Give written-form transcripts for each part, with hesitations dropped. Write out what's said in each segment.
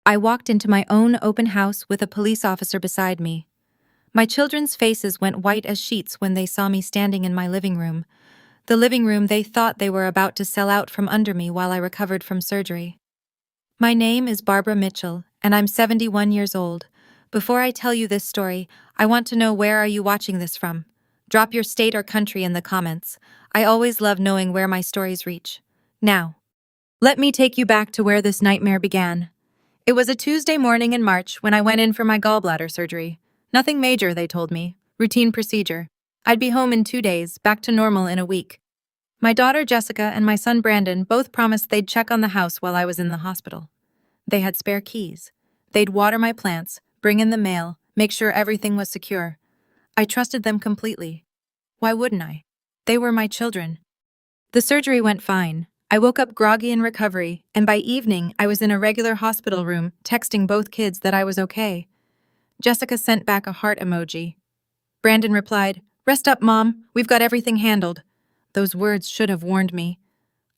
I walked into my own open house with a police officer beside me. My children's faces went white as sheets when they saw me standing in my living room. The living room they thought they were about to sell out from under me while I recovered from surgery. My name is Barbara Mitchell, and I'm 71 years old. Before I tell you this story, I want to know, where are you watching this from? Drop your state or country in the comments. I always love knowing where my stories reach. Now, let me take you back to where this nightmare began. It was a Tuesday morning in March when I went in for my gallbladder surgery. Nothing major, they told me. Routine procedure. I'd be home in 2 days, back to normal in a week. My daughter Jessica and my son Brandon both promised they'd check on the house while I was in the hospital. They had spare keys. They'd water my plants, bring in the mail, make sure everything was secure. I trusted them completely. Why wouldn't I? They were my children. The surgery went fine. I woke up groggy in recovery, and by evening I was in a regular hospital room, texting both kids that I was okay. Jessica sent back a heart emoji. Brandon replied, "Rest up, Mom. We've got everything handled." Those words should have warned me.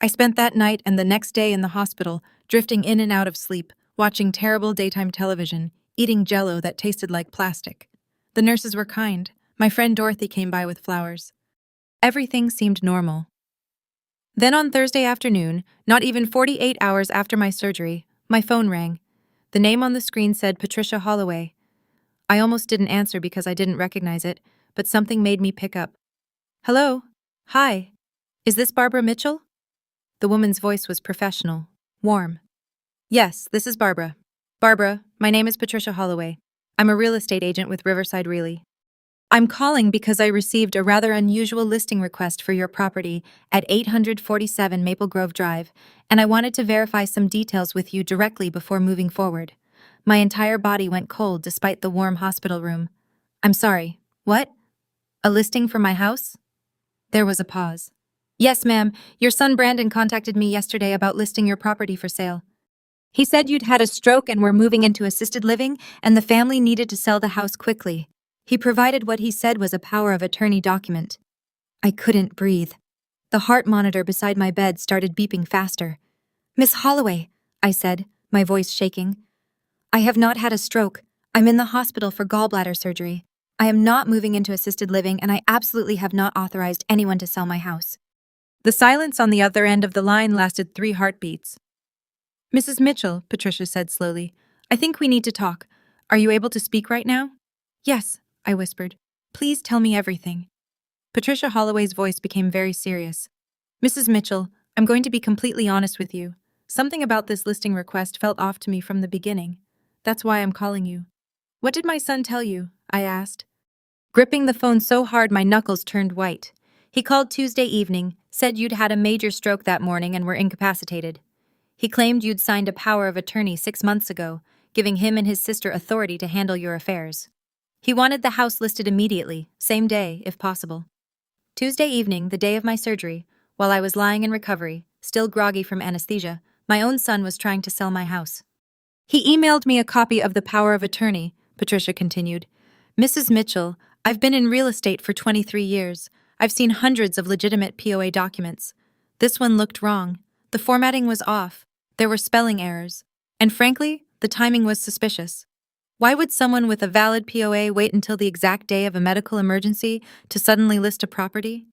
I spent that night and the next day in the hospital, drifting in and out of sleep, watching terrible daytime television, eating Jell-O that tasted like plastic. The nurses were kind. My friend Dorothy came by with flowers. Everything seemed normal. Then on Thursday afternoon, not even 48 hours after my surgery, my phone rang. The name on the screen said Patricia Holloway. I almost didn't answer because I didn't recognize it, but something made me pick up. "Hello? Hi. Is this Barbara Mitchell?" The woman's voice was professional, warm. "Yes, this is Barbara. Barbara, my name is Patricia Holloway. I'm a real estate agent with Riverside Realty. I'm calling because I received a rather unusual listing request for your property at 847 Maple Grove Drive, and I wanted to verify some details with you directly before moving forward." My entire body went cold despite the warm hospital room. "I'm sorry, what? A listing for my house?" There was a pause. "Yes, ma'am. Your son Brandon contacted me yesterday about listing your property for sale. He said you'd had a stroke and were moving into assisted living, and the family needed to sell the house quickly. He provided what he said was a power of attorney document." I couldn't breathe. The heart monitor beside my bed started beeping faster. "Miss Holloway," I said, my voice shaking. "I have not had a stroke. I'm in the hospital for gallbladder surgery. I am not moving into assisted living, and I absolutely have not authorized anyone to sell my house." The silence on the other end of the line lasted 3 heartbeats. "Mrs. Mitchell," Patricia said slowly, "I think we need to talk. Are you able to speak right now?" "Yes," I whispered. "Please tell me everything." Patricia Holloway's voice became very serious. "Mrs. Mitchell, I'm going to be completely honest with you. Something about this listing request felt off to me from the beginning. That's why I'm calling you." "What did my son tell you?" I asked. Gripping the phone so hard my knuckles turned white. "He called Tuesday evening, said you'd had a major stroke that morning and were incapacitated. He claimed you'd signed a power of attorney 6 months ago, giving him and his sister authority to handle your affairs. He wanted the house listed immediately, same day, if possible." Tuesday evening, the day of my surgery, while I was lying in recovery, still groggy from anesthesia, my own son was trying to sell my house. "He emailed me a copy of the power of attorney," Patricia continued. "Mrs. Mitchell, I've been in real estate for 23 years. I've seen hundreds of legitimate POA documents. This one looked wrong. The formatting was off. There were spelling errors. And frankly, the timing was suspicious. Why would someone with a valid POA wait until the exact day of a medical emergency to suddenly list a property?"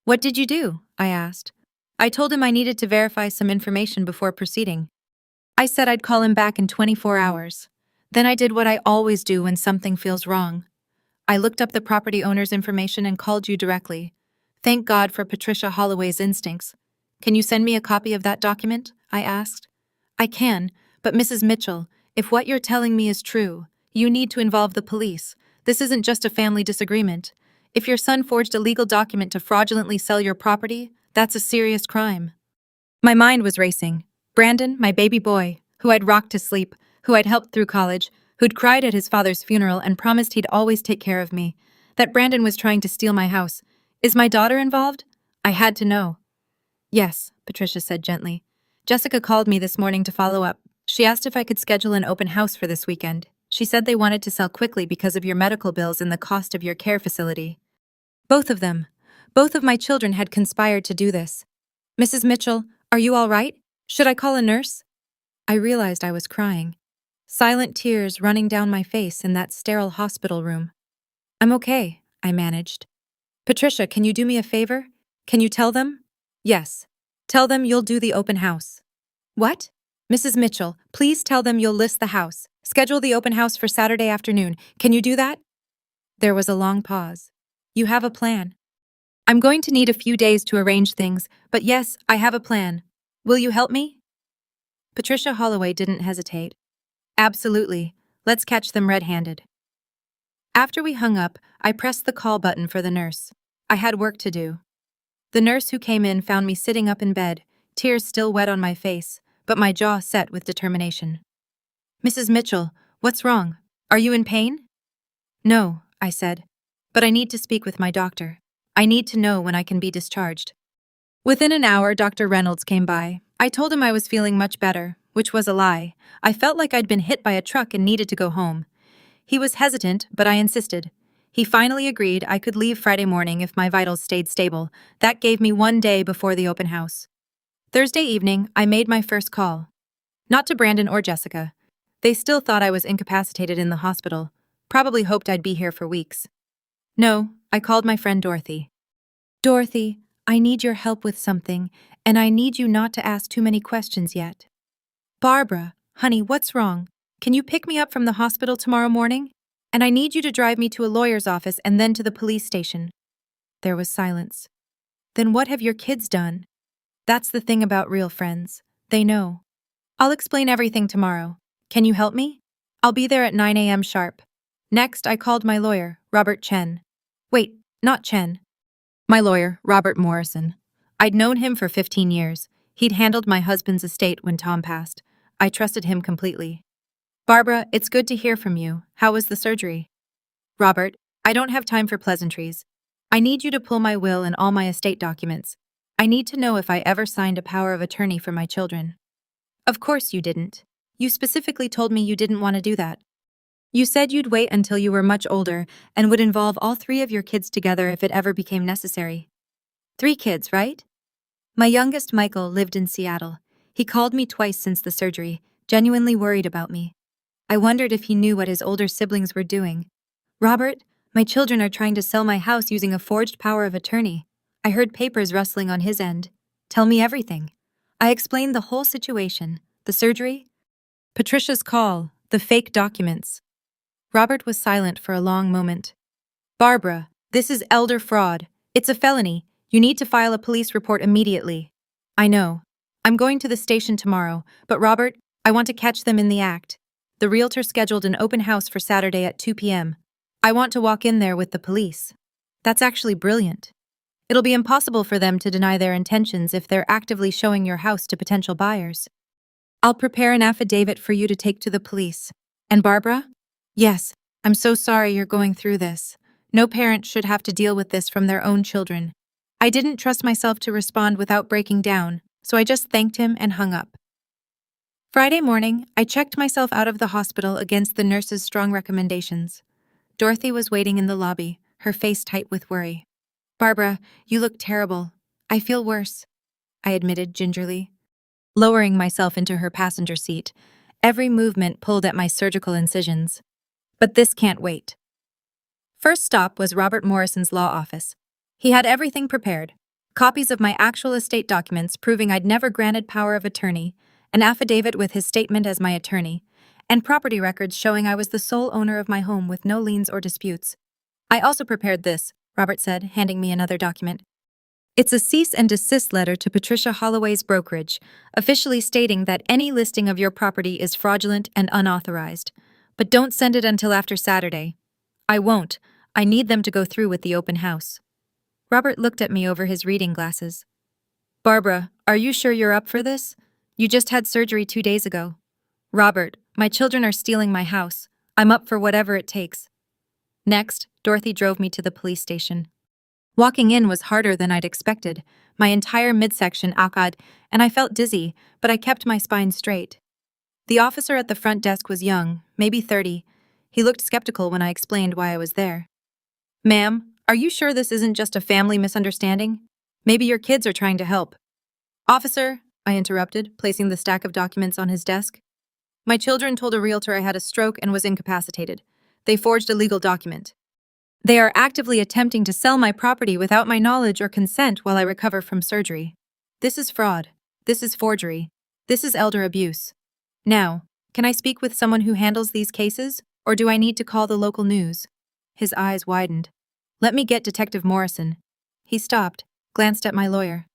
"What did you do?" I asked. I told him I needed to verify some information before proceeding. I said I'd call him back in 24 hours. Then I did what I always do when something feels wrong. I looked up the property owner's information and called you directly. Thank God for Patricia Holloway's instincts. "Can you send me a copy of that document?" I asked. "I can, but Mrs. Mitchell, if what you're telling me is true, you need to involve the police. This isn't just a family disagreement. If your son forged a legal document to fraudulently sell your property, that's a serious crime." My mind was racing. Brandon, my baby boy, who I'd rocked to sleep, who I'd helped through college, who'd cried at his father's funeral and promised he'd always take care of me. That Brandon was trying to steal my house. Is my daughter involved? I had to know. "Yes," Patricia said gently. "Jessica called me this morning to follow up. She asked if I could schedule an open house for this weekend. She said they wanted to sell quickly because of your medical bills and the cost of your care facility." Both of them. Both of my children had conspired to do this. "Mrs. Mitchell, are you all right? Should I call a nurse?" I realized I was crying. silent tears running down my face in that sterile hospital room. I'm okay, I managed. Patricia, can you do me a favor? Can you tell them? Yes. Tell them you'll do the open house. What? Mrs. Mitchell, please tell them you'll list the house. Schedule the open house for Saturday afternoon. Can you do that? There was a long pause. You have a plan. I'm going to need a few days to arrange things, but yes, I have a plan. Will you help me? Patricia Holloway didn't hesitate. Absolutely. Let's catch them red-handed. After we hung up, I pressed the call button for the nurse. I had work to do. The nurse who came in found me sitting up in bed, tears still wet on my face, but my jaw set with determination. Mrs. Mitchell, what's wrong? Are you in pain? No, I said. But I need to speak with my doctor. I need to know when I can be discharged. Within an hour, Dr. Reynolds came by. I told him I was feeling much better, which was a lie. I felt like I'd been hit by a truck and needed to go home. He was hesitant, but I insisted. He finally agreed I could leave Friday morning if my vitals stayed stable. That gave me 1 day before the open house. Thursday evening, I made my first call. Not to Brandon or Jessica. They still thought I was incapacitated in the hospital, probably hoped I'd be here for weeks. No, I called my friend Dorothy. Dorothy, I need your help with something, and I need you not to ask too many questions yet. Barbara, honey, what's wrong? Can you pick me up from the hospital tomorrow morning? And I need you to drive me to a lawyer's office and then to the police station. There was silence. Then what have your kids done? That's the thing about real friends. They know. I'll explain everything tomorrow. Can you help me? I'll be there at 9 a.m. sharp. Next, I called my lawyer, Robert Chen. Wait, not Chen. My lawyer, Robert Morrison. I'd known him for 15 years. He'd handled my husband's estate when Tom passed. I trusted him completely. Barbara, it's good to hear from you. How was the surgery? Robert, I don't have time for pleasantries. I need you to pull my will and all my estate documents. I need to know if I ever signed a power of attorney for my children. Of course you didn't. You specifically told me you didn't want to do that. You said you'd wait until you were much older and would involve all 3 of your kids together if it ever became necessary. 3 kids, right? My youngest, Michael, lived in Seattle. He called me twice since the surgery, genuinely worried about me. I wondered if he knew what his older siblings were doing. Robert, my children are trying to sell my house using a forged power of attorney. I heard papers rustling on his end. Tell me everything. I explained the whole situation, the surgery, Patricia's call, the fake documents. Robert was silent for a long moment. Barbara, this is elder fraud. It's a felony. You need to file a police report immediately. I know. I'm going to the station tomorrow, but Robert, I want to catch them in the act. The realtor scheduled an open house for Saturday at 2 p.m. I want to walk in there with the police. That's actually brilliant. It'll be impossible for them to deny their intentions if they're actively showing your house to potential buyers. I'll prepare an affidavit for you to take to the police. And Barbara? Yes, I'm so sorry you're going through this. No parent should have to deal with this from their own children. I didn't trust myself to respond without breaking down, so I just thanked him and hung up. Friday morning, I checked myself out of the hospital against the nurse's strong recommendations. Dorothy was waiting in the lobby, her face tight with worry. Barbara, you look terrible. I feel worse, I admitted gingerly. Lowering myself into her passenger seat, every movement pulled at my surgical incisions. But this can't wait. First stop was Robert Morrison's law office. He had everything prepared. Copies of my actual estate documents proving I'd never granted power of attorney, an affidavit with his statement as my attorney, and property records showing I was the sole owner of my home with no liens or disputes. I also prepared this, Robert said, handing me another document. It's a cease and desist letter to Patricia Holloway's brokerage, officially stating that any listing of your property is fraudulent and unauthorized. But don't send it until after Saturday. I won't. I need them to go through with the open house. Robert looked at me over his reading glasses. Barbara, are you sure you're up for this? You just had surgery 2 days ago. Robert, my children are stealing my house. I'm up for whatever it takes. Next, Dorothy drove me to the police station. Walking in was harder than I'd expected. My entire midsection ached, and I felt dizzy, but I kept my spine straight. The officer at the front desk was young, maybe 30. He looked skeptical when I explained why I was there. Ma'am, are you sure this isn't just a family misunderstanding? Maybe your kids are trying to help. Officer, I interrupted, placing the stack of documents on his desk. My children told a realtor I had a stroke and was incapacitated. They forged a legal document. They are actively attempting to sell my property without my knowledge or consent while I recover from surgery. This is fraud. This is forgery. This is elder abuse. Now, can I speak with someone who handles these cases, or do I need to call the local news? His eyes widened. Let me get Detective Morrison. He stopped, glanced at my lawyer.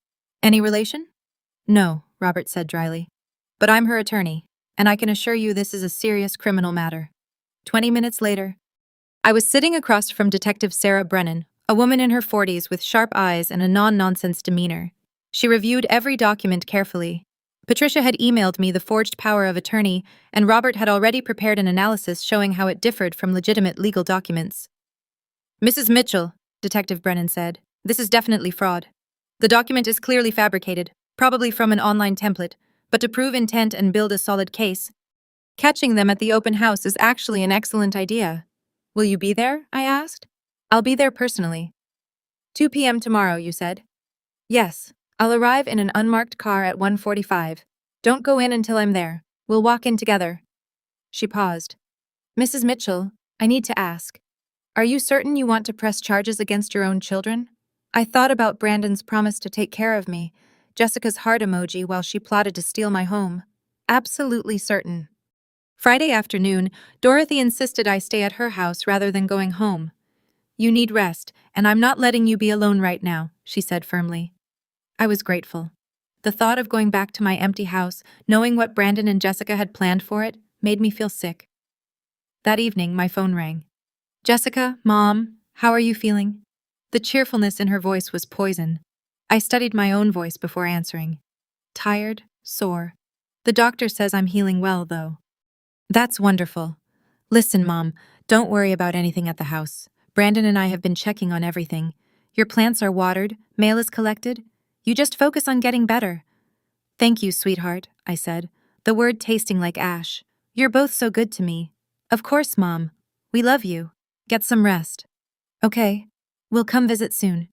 Any relation? No, Robert said dryly. But I'm her attorney, and I can assure you this is a serious criminal matter. 20 minutes later, I was sitting across from Detective Sarah Brennan, a woman in her 40s with sharp eyes and a non-nonsense demeanor. She reviewed every document carefully. Patricia had emailed me the forged power of attorney, and Robert had already prepared an analysis showing how it differed from legitimate legal documents. Mrs. Mitchell, Detective Brennan said, this is definitely fraud. The document is clearly fabricated, probably from an online template, but to prove intent and build a solid case, catching them at the open house is actually an excellent idea. Will you be there? I asked. I'll be there personally. 2 p.m. tomorrow, you said? Yes. I'll arrive in an unmarked car at 1:45. Don't go in until I'm there. We'll walk in together. She paused. Mrs. Mitchell, I need to ask. Are you certain you want to press charges against your own children? I thought about Brandon's promise to take care of me, Jessica's heart emoji while she plotted to steal my home. Absolutely certain. Friday afternoon, Dorothy insisted I stay at her house rather than going home. You need rest, and I'm not letting you be alone right now, she said firmly. I was grateful. The thought of going back to my empty house, knowing what Brandon and Jessica had planned for it, made me feel sick. That evening, my phone rang. Jessica, Mom, how are you feeling? The cheerfulness in her voice was poison. I studied my own voice before answering. Tired, sore. The doctor says I'm healing well, though. That's wonderful. Listen, Mom, don't worry about anything at the house. Brandon and I have been checking on everything. Your plants are watered, mail is collected. You just focus on getting better. Thank you, sweetheart, I said, the word tasting like ash. You're both so good to me. Of course, Mom. We love you. Get some rest. Okay. We'll come visit soon.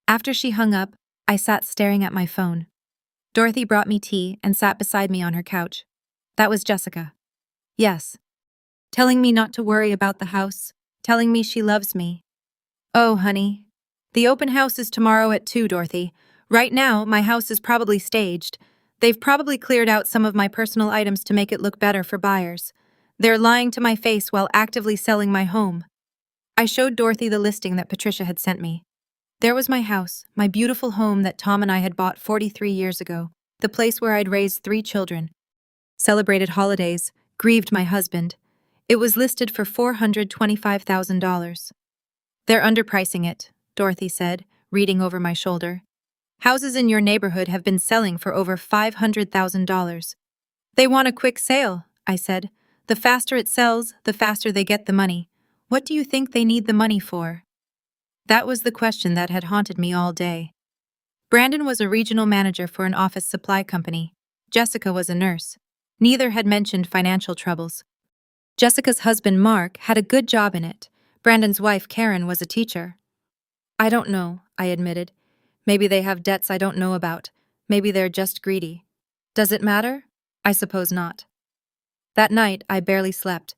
After she hung up, I sat staring at my phone. Dorothy brought me tea and sat beside me on her couch. That was Jessica. Yes. Telling me not to worry about the house, telling me she loves me. Oh, honey. The open house is tomorrow at 2, Dorothy. Right now, my house is probably staged. They've probably cleared out some of my personal items to make it look better for buyers. They're lying to my face while actively selling my home. I showed Dorothy the listing that Patricia had sent me. There was my house, my beautiful home that Tom and I had bought 43 years ago, the place where I'd raised 3 children, celebrated holidays, grieved my husband. It was listed for $425,000. They're underpricing it, Dorothy said, reading over my shoulder. Houses in your neighborhood have been selling for over $500,000. They want a quick sale, I said. The faster it sells, the faster they get the money. What do you think they need the money for? That was the question that had haunted me all day. Brandon was a regional manager for an office supply company. Jessica was a nurse. Neither had mentioned financial troubles. Jessica's husband, Mark, had a good job in it. Brandon's wife, Karen, was a teacher. I don't know, I admitted. Maybe they have debts I don't know about. Maybe they're just greedy. Does it matter? I suppose not. That night, I barely slept.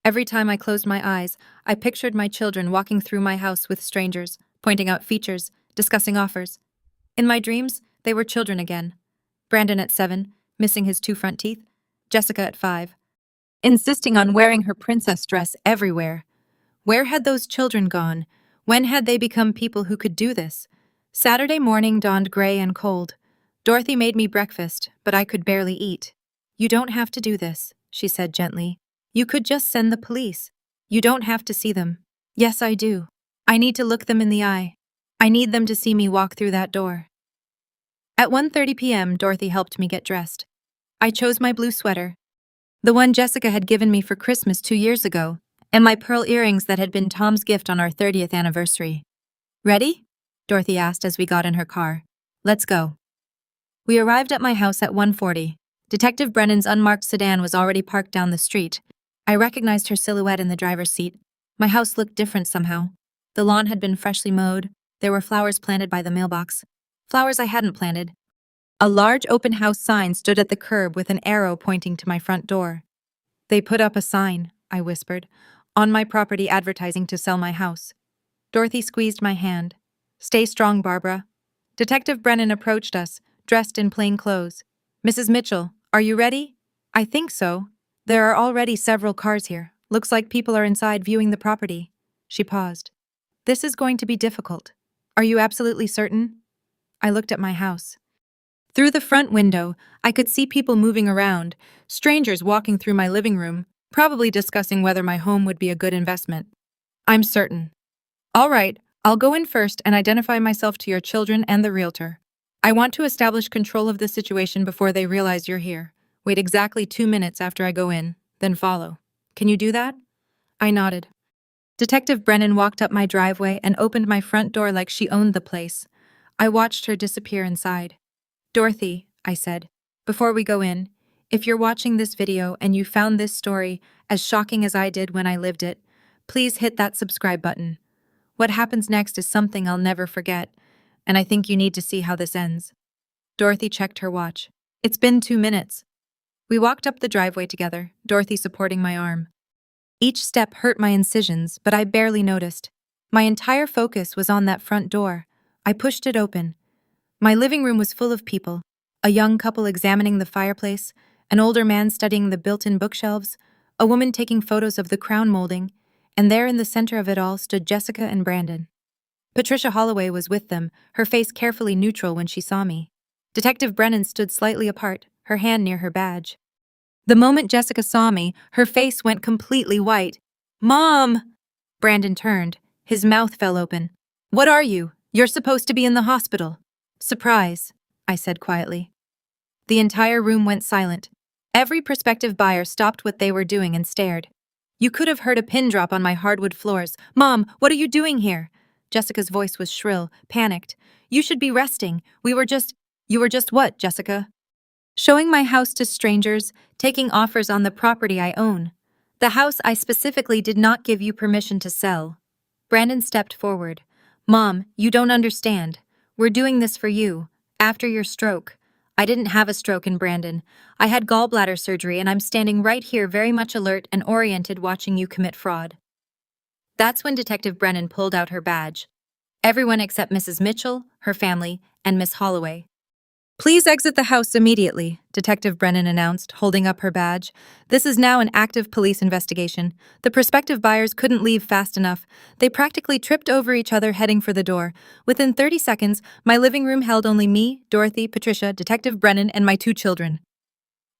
Every time I closed my eyes, I pictured my children walking through my house with strangers, pointing out features, discussing offers. In my dreams, they were children again. Brandon at 7, missing his 2 front teeth. Jessica at 5, insisting on wearing her princess dress everywhere. Where had those children gone? When had they become people who could do this? Saturday morning dawned gray and cold. Dorothy made me breakfast, but I could barely eat. You don't have to do this, she said gently. You could just send the police. You don't have to see them. Yes, I do. I need to look them in the eye. I need them to see me walk through that door. At 1:30 p.m., Dorothy helped me get dressed. I chose my blue sweater, the one Jessica had given me for Christmas 2 years ago, and my pearl earrings that had been Tom's gift on our 30th anniversary. Ready? Dorothy asked as we got in her car. Let's go. We arrived at my house at 1:40. Detective Brennan's unmarked sedan was already parked down the street. I recognized her silhouette in the driver's seat. My house looked different somehow. The lawn had been freshly mowed. There were flowers planted by the mailbox. Flowers I hadn't planted. A large open house sign stood at the curb with an arrow pointing to my front door. They put up a sign, I whispered, on my property advertising to sell my house. Dorothy squeezed my hand. Stay strong, Barbara. Detective Brennan approached us, dressed in plain clothes. Mrs. Mitchell, are you ready? I think so. There are already several cars here. Looks like people are inside viewing the property. She paused. This is going to be difficult. Are you absolutely certain? I looked at my house. Through the front window, I could see people moving around, strangers walking through my living room, probably discussing whether my home would be a good investment. I'm certain. All right, I'll go in first and identify myself to your children and the realtor. I want to establish control of the situation before they realize you're here. Wait exactly 2 minutes after I go in, then follow. Can you do that? I nodded. Detective Brennan walked up my driveway and opened my front door like she owned the place. I watched her disappear inside. Dorothy, I said, before we go in, if you're watching this video and you found this story as shocking as I did when I lived it, please hit that subscribe button. What happens next is something I'll never forget, and I think you need to see how this ends. Dorothy checked her watch. It's been 2 minutes. We walked up the driveway together, Dorothy supporting my arm. Each step hurt my incisions, but I barely noticed. My entire focus was on that front door. I pushed it open. My living room was full of people, a young couple examining the fireplace, an older man studying the built-in bookshelves, a woman taking photos of the crown molding, and there in the center of it all stood Jessica and Brandon. Patricia Holloway was with them, her face carefully neutral when she saw me. Detective Brennan stood slightly apart, her hand near her badge. The moment Jessica saw me, her face went completely white. "Mom!" Brandon turned. His mouth fell open. "What are you? You're supposed to be in the hospital." "Surprise," I said quietly. The entire room went silent. Every prospective buyer stopped what they were doing and stared. You could have heard a pin drop on my hardwood floors. "Mom, what are you doing here?" Jessica's voice was shrill, panicked. "You should be resting. You were just what, Jessica?" "Showing my house to strangers, taking offers on the property I own. The house I specifically did not give you permission to sell." Brandon stepped forward. "Mom, you don't understand. We're doing this for you, after your stroke." I didn't have a stroke in Brandon. I had gallbladder surgery and I'm standing right here very much alert and oriented watching you commit fraud. That's when Detective Brennan pulled out her badge. Everyone except Mrs. Mitchell, her family, and Miss Holloway. "Please exit the house immediately," Detective Brennan announced, holding up her badge. "This is now an active police investigation. The prospective buyers couldn't leave fast enough. They practically tripped over each other heading for the door. Within 30 seconds, my living room held only me, Dorothy, Patricia, Detective Brennan, and my 2 children.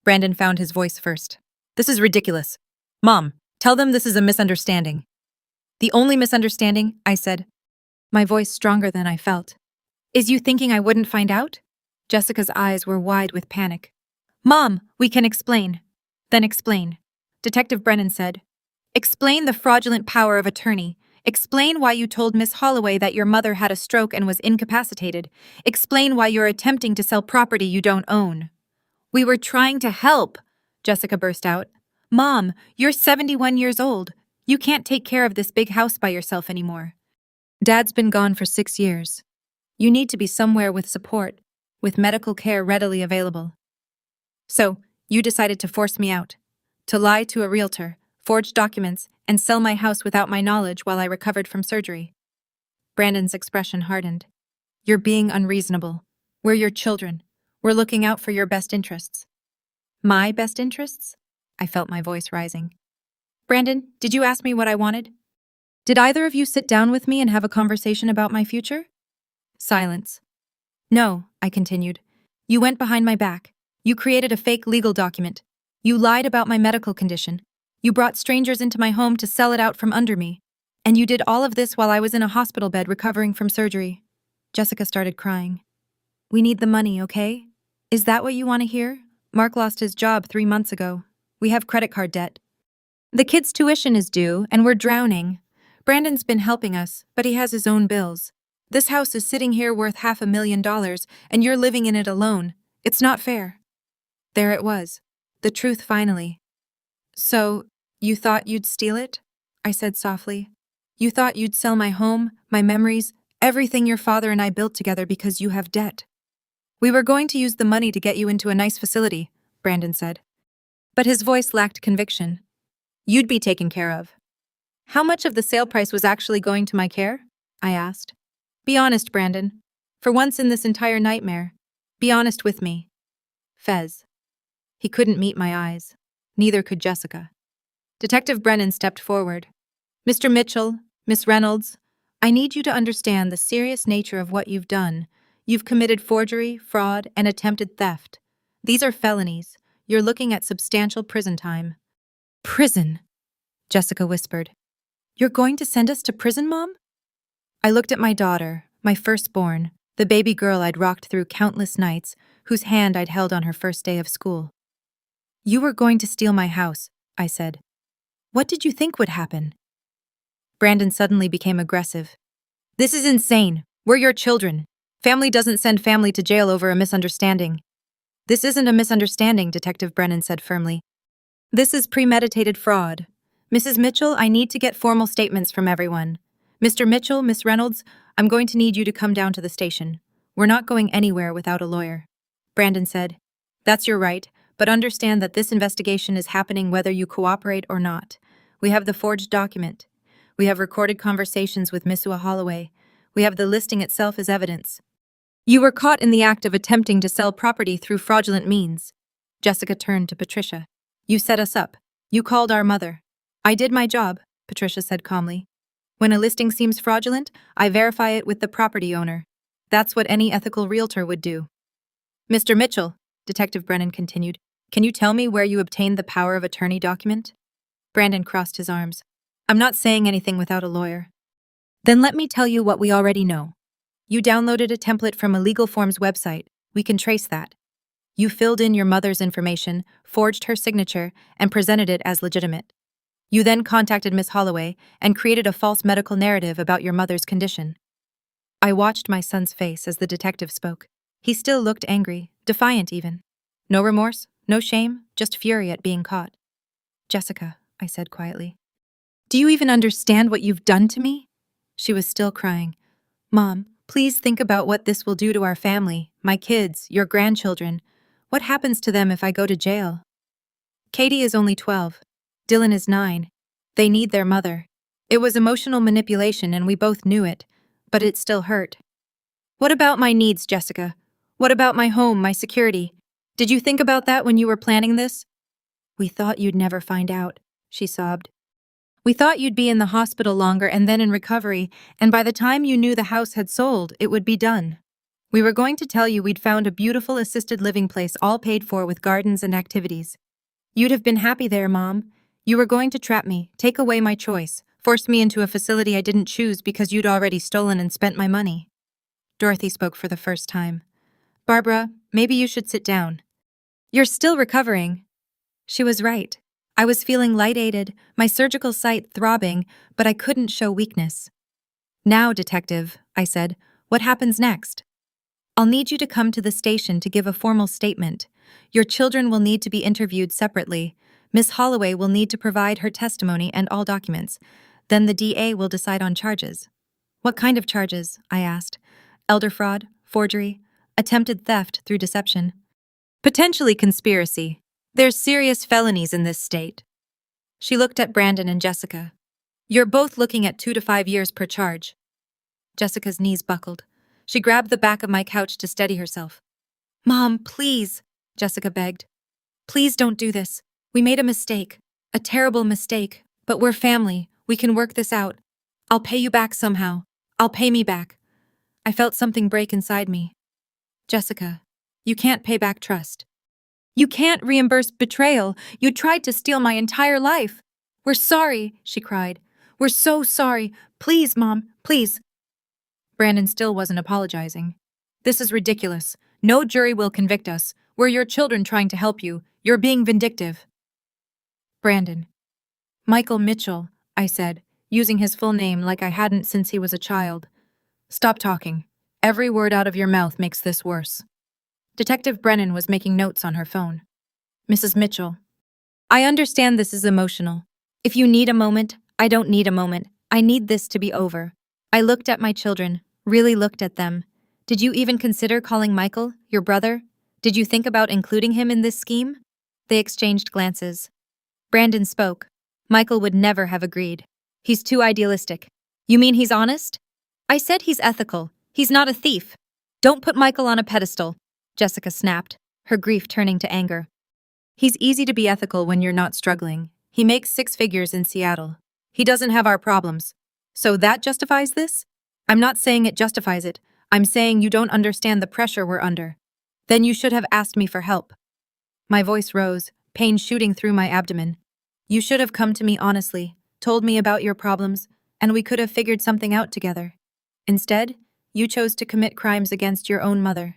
Brandon found his voice first. "This is ridiculous. Mom, tell them this is a misunderstanding." "The only misunderstanding," I said, my voice stronger than I felt, "is you thinking I wouldn't find out?" Jessica's eyes were wide with panic. "Mom, we can explain." "Then explain," Detective Brennan said. "Explain the fraudulent power of attorney. Explain why you told Miss Holloway that your mother had a stroke and was incapacitated. Explain why you're attempting to sell property you don't own." "We were trying to help," Jessica burst out. "Mom, you're 71 years old. You can't take care of this big house by yourself anymore. Dad's been gone for 6 years. You need to be somewhere with support, with medical care readily available. So, you decided to force me out, to lie to a realtor, forge documents, and sell my house without my knowledge while I recovered from surgery." Brandon's expression hardened. "You're being unreasonable. We're your children. We're looking out for your best interests." "My best interests?" I felt my voice rising. "Brandon, did you ask me what I wanted? Did either of you sit down with me and have a conversation about my future?" Silence. "No," I continued. "You went behind my back. You created a fake legal document. You lied about my medical condition. You brought strangers into my home to sell it out from under me. And you did all of this while I was in a hospital bed recovering from surgery." Jessica started crying. "We need the money, okay? Is that what you want to hear? Mark lost his job 3 months ago. We have credit card debt. The kid's tuition is due, and we're drowning. Brandon's been helping us, but he has his own bills. This house is sitting here worth $500,000, and you're living in it alone. It's not fair." There it was. The truth finally. "So, you thought you'd steal it?" I said softly. "You thought you'd sell my home, my memories, everything your father and I built together because you have debt." "We were going to use the money to get you into a nice facility," Brandon said. But his voice lacked conviction. You'd be taken care of. How much of the sale price was actually going to my care? I asked. Be honest, Brandon. For once in this entire nightmare, be honest with me. Fez. He couldn't meet my eyes. Neither could Jessica. Detective Brennan stepped forward. Mr. Mitchell, Miss Reynolds, I need you to understand the serious nature of what you've done. You've committed forgery, fraud, and attempted theft. These are felonies. You're looking at substantial prison time. Prison, Jessica whispered. You're going to send us to prison, Mom? I looked at my daughter, my firstborn, the baby girl I'd rocked through countless nights, whose hand I'd held on her first day of school. You were going to steal my house, I said. What did you think would happen? Brandon suddenly became aggressive. This is insane. We're your children. Family doesn't send family to jail over a misunderstanding. This isn't a misunderstanding, Detective Brennan said firmly. This is premeditated fraud. Mrs. Mitchell, I need to get formal statements from everyone. Mr. Mitchell, Miss Reynolds, I'm going to need you to come down to the station. We're not going anywhere without a lawyer. Brandon said, That's your right, but understand that this investigation is happening whether you cooperate or not. We have the forged document. We have recorded conversations with Missua Holloway. We have the listing itself as evidence. You were caught in the act of attempting to sell property through fraudulent means. Jessica turned to Patricia. You set us up. You called our mother. I did my job, Patricia said calmly. When a listing seems fraudulent, I verify it with the property owner. That's what any ethical realtor would do. Mr. Mitchell, Detective Brennan continued, can you tell me where you obtained the power of attorney document? Brandon crossed his arms. I'm not saying anything without a lawyer. Then let me tell you what we already know. You downloaded a template from a legal forms website. We can trace that. You filled in your mother's information, forged her signature, and presented it as legitimate. You then contacted Miss Holloway and created a false medical narrative about your mother's condition. I watched my son's face as the detective spoke. He still looked angry, defiant even. No remorse, no shame, just fury at being caught. Jessica, I said quietly. Do you even understand what you've done to me? She was still crying. Mom, please think about what this will do to our family, my kids, your grandchildren. What happens to them if I go to jail? Katie is only 12. Dylan is 9. They need their mother. It was emotional manipulation and we both knew it, but it still hurt. What about my needs, Jessica? What about my home, my security? Did you think about that when you were planning this? We thought you'd never find out, she sobbed. We thought you'd be in the hospital longer and then in recovery, and by the time you knew the house had sold, it would be done. We were going to tell you we'd found a beautiful assisted living place all paid for with gardens and activities. You'd have been happy there, Mom. You were going to trap me, take away my choice, force me into a facility I didn't choose because you'd already stolen and spent my money. Dorothy spoke for the first time. Barbara, maybe you should sit down. You're still recovering. She was right. I was feeling light-aided, my surgical site throbbing, but I couldn't show weakness. Now, Detective, I said, what happens next? I'll need you to come to the station to give a formal statement. Your children will need to be interviewed separately. Miss Holloway will need to provide her testimony and all documents. Then the DA will decide on charges. What kind of charges? I asked. Elder fraud, forgery, attempted theft through deception. Potentially conspiracy. There's serious felonies in this state. She looked at Brandon and Jessica. You're both looking at 2 to 5 years per charge. Jessica's knees buckled. She grabbed the back of my couch to steady herself. Mom, please, Jessica begged. Please don't do this. We made a mistake. A terrible mistake. But we're family. We can work this out. I'll pay you back somehow. I'll pay me back. I felt something break inside me. Jessica, you can't pay back trust. You can't reimburse betrayal. You tried to steal my entire life. We're sorry, she cried. We're so sorry. Please, Mom, please. Brandon still wasn't apologizing. This is ridiculous. No jury will convict us. We're your children trying to help you. You're being vindictive. Brandon. Michael Mitchell, I said, using his full name like I hadn't since he was a child. Stop talking. Every word out of your mouth makes this worse. Detective Brennan was making notes on her phone. Mrs. Mitchell. I understand this is emotional. If you need a moment, I don't need a moment. I need this to be over. I looked at my children, really looked at them. Did you even consider calling Michael, your brother? Did you think about including him in this scheme? They exchanged glances. Brandon spoke. Michael would never have agreed. He's too idealistic. You mean he's honest? I said he's ethical. He's not a thief. Don't put Michael on a pedestal, Jessica snapped, her grief turning to anger. He's easy to be ethical when you're not struggling. He makes 6 figures in Seattle. He doesn't have our problems. So that justifies this? I'm not saying it justifies it. I'm saying you don't understand the pressure we're under. Then you should have asked me for help. My voice rose, pain shooting through my abdomen. You should have come to me honestly, told me about your problems, and we could have figured something out together. Instead, you chose to commit crimes against your own mother.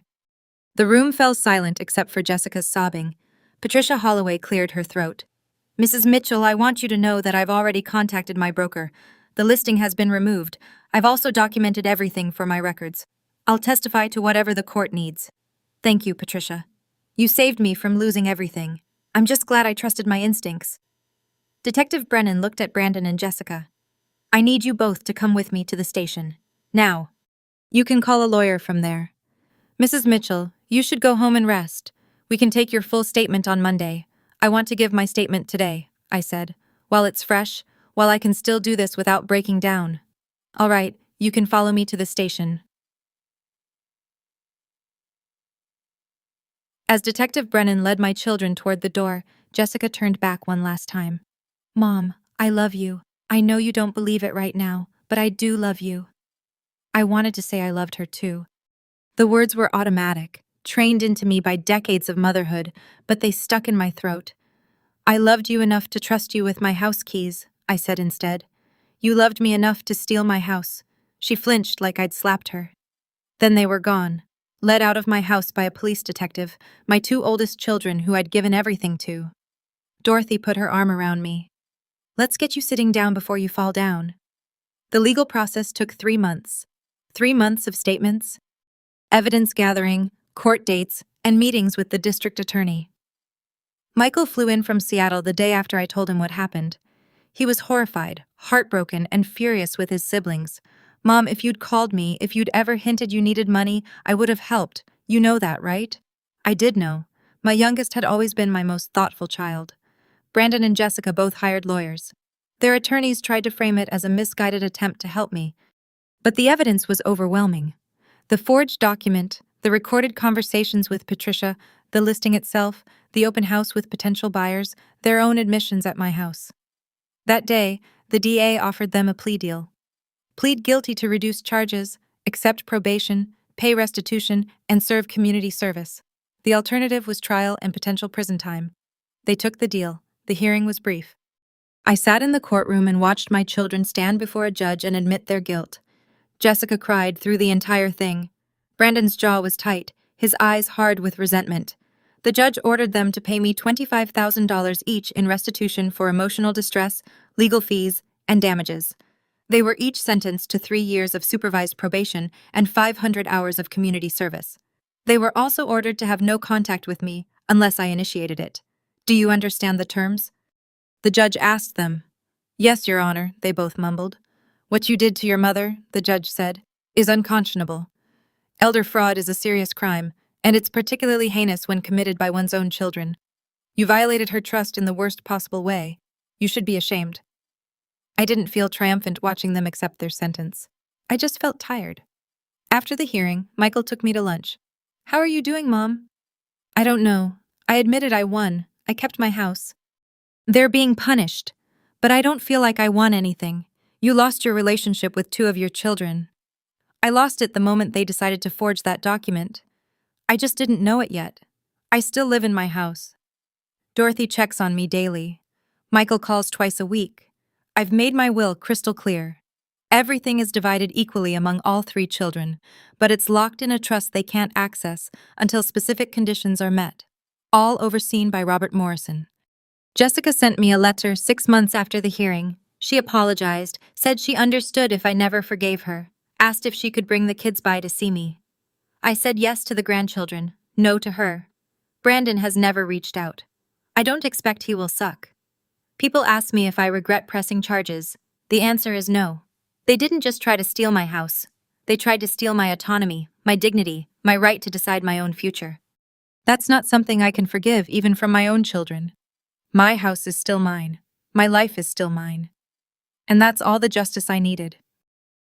The room fell silent except for Jessica's sobbing. Patricia Holloway cleared her throat. Mrs. Mitchell, I want you to know that I've already contacted my broker. The listing has been removed. I've also documented everything for my records. I'll testify to whatever the court needs. Thank you, Patricia. You saved me from losing everything. I'm just glad I trusted my instincts. Detective Brennan looked at Brandon and Jessica. I need you both to come with me to the station. Now. You can call a lawyer from there. Mrs. Mitchell, you should go home and rest. We can take your full statement on Monday. I want to give my statement today, I said. While it's fresh, while I can still do this without breaking down. All right, you can follow me to the station. As Detective Brennan led my children toward the door, Jessica turned back one last time. Mom, I love you. I know you don't believe it right now, but I do love you. I wanted to say I loved her too. The words were automatic, trained into me by decades of motherhood, but they stuck in my throat. I loved you enough to trust you with my house keys, I said instead. You loved me enough to steal my house. She flinched like I'd slapped her. Then they were gone, led out of my house by a police detective, my 2 oldest children who I'd given everything to. Dorothy put her arm around me. Let's get you sitting down before you fall down. The legal process took 3 months. 3 months of statements, evidence gathering, court dates, and meetings with the district attorney. Michael flew in from Seattle the day after I told him what happened. He was horrified, heartbroken, and furious with his siblings. Mom, if you'd called me, if you'd ever hinted you needed money, I would have helped. You know that, right? I did know. My youngest had always been my most thoughtful child. Brandon and Jessica both hired lawyers. Their attorneys tried to frame it as a misguided attempt to help me. But the evidence was overwhelming. The forged document, the recorded conversations with Patricia, the listing itself, the open house with potential buyers, their own admissions at my house. That day, the DA offered them a plea deal. Plead guilty to reduce charges, accept probation, pay restitution, and serve community service. The alternative was trial and potential prison time. They took the deal. The hearing was brief. I sat in the courtroom and watched my children stand before a judge and admit their guilt. Jessica cried through the entire thing. Brandon's jaw was tight, his eyes hard with resentment. The judge ordered them to pay me $25,000 each in restitution for emotional distress, legal fees, and damages. They were each sentenced to 3 years of supervised probation and 500 hours of community service. They were also ordered to have no contact with me unless I initiated it. Do you understand the terms? The judge asked them. Yes, Your Honor, they both mumbled. What you did to your mother, the judge said, is unconscionable. Elder fraud is a serious crime, and it's particularly heinous when committed by one's own children. You violated her trust in the worst possible way. You should be ashamed. I didn't feel triumphant watching them accept their sentence. I just felt tired. After the hearing, Michael took me to lunch. How are you doing, Mom? I don't know. I admitted I won. I kept my house. They're being punished. But I don't feel like I won anything. You lost your relationship with 2 of your children. I lost it the moment they decided to forge that document. I just didn't know it yet. I still live in my house. Dorothy checks on me daily. Michael calls twice a week. I've made my will crystal clear. Everything is divided equally among all 3 children, but it's locked in a trust they can't access until specific conditions are met. All overseen by Robert Morrison. Jessica sent me a letter 6 months after the hearing. She apologized, said she understood if I never forgave her, asked if she could bring the kids by to see me. I said yes to the grandchildren, no to her. Brandon has never reached out. I don't expect he will suck. People ask me if I regret pressing charges. The answer is no. They didn't just try to steal my house. They tried to steal my autonomy, my dignity, my right to decide my own future. That's not something I can forgive even from my own children. My house is still mine. My life is still mine. And that's all the justice I needed.